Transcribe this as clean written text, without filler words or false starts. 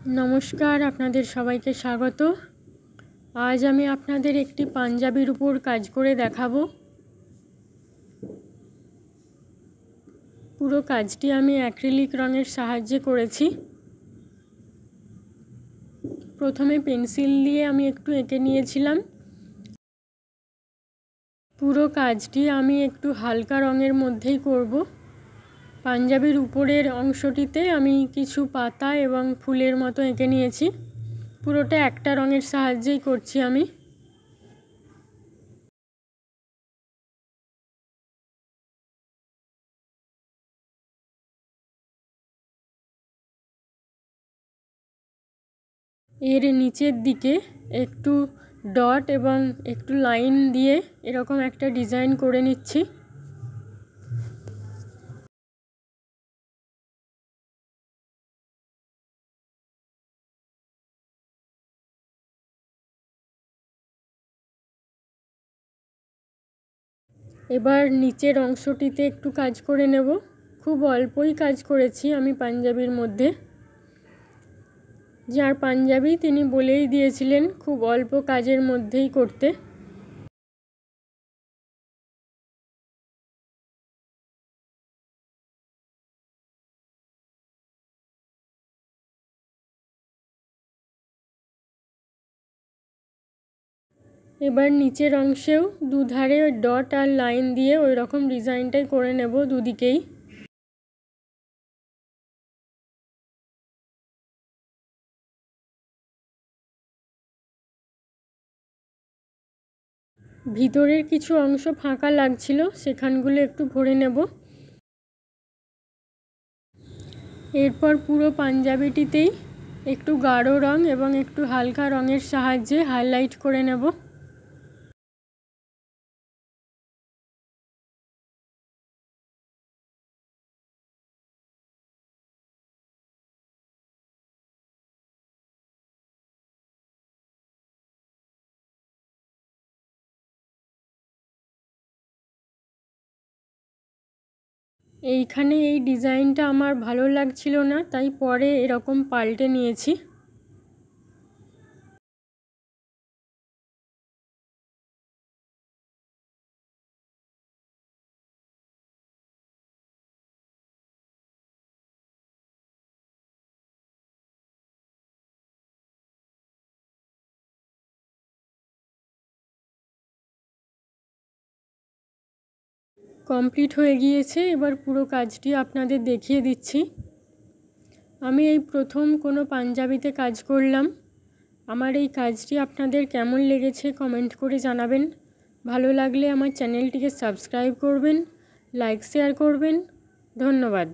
नमस्कार आपनादेर सबाइके स्वागत। आज आमी आपनादेर एकटी पांजाबिर उपर काज करे देखाबो। पुरो काजटी आमी एक्रिलिक रंगेर साहाज्ये करेछि। प्रथमे पेंसिल दिये आमी एकटू एঁকে नियेछिलाम। पुरो काजटी आमी एकटू हालका रंगेर मध्येई करब। पांजाबिर ऊपरेर अंशटिते आमी किछु पाता एवं फुलेर मतो एঁকে निয়েছি। पुरोटा एकटा रंगेर साहाज्येई करছি आमी। एर नीचेर दिके एकटू डट एवं एकटू लाइन दिए एरकम एकटा डिजाइन करे निচ্ছি। एबार नीचेर अंशटिते एकटू काज करे नेब। खूब अल्पई काज करेছি आमी पांजाबिर मध्य। जार पांजाबी तिनी बोलेई दिएছিলেন खूब अल्प काजेर मध्येई करते। एबार नीचेर अंशेও दुधारे डट और लाइन दिए ओई रकम डिजाइनटाई करे नेब दुदिकेई। ভিতরের কিছু অংশ ফাঁকা লাগছিল সেখানগুলো একটু ভরে নেব। এরপর পুরো পাঞ্জাবিটিতেই একটু গাঢ় রং এবং একটু হালকা রঙের সাহায্যে হাইলাইট করে নেব। এইখানে এই ডিজাইনটা আমার ভালো লাগছিল না, তাই পরে এরকম পাল্টে নিয়েছি। কমপ্লিট হয়ে গিয়েছে। এবার পুরো কাজটি আপনাদের দেখিয়ে দিচ্ছি। আমি এই প্রথম কোনো পাঞ্জাবিতে কাজ করলাম। আমার এই কাজটি আপনাদের কেমন লেগেছে কমেন্ট করে জানাবেন। ভালো লাগলে আমার চ্যানেলটিকে সাবস্ক্রাইব করবেন, লাইক শেয়ার করবেন। ধন্যবাদ।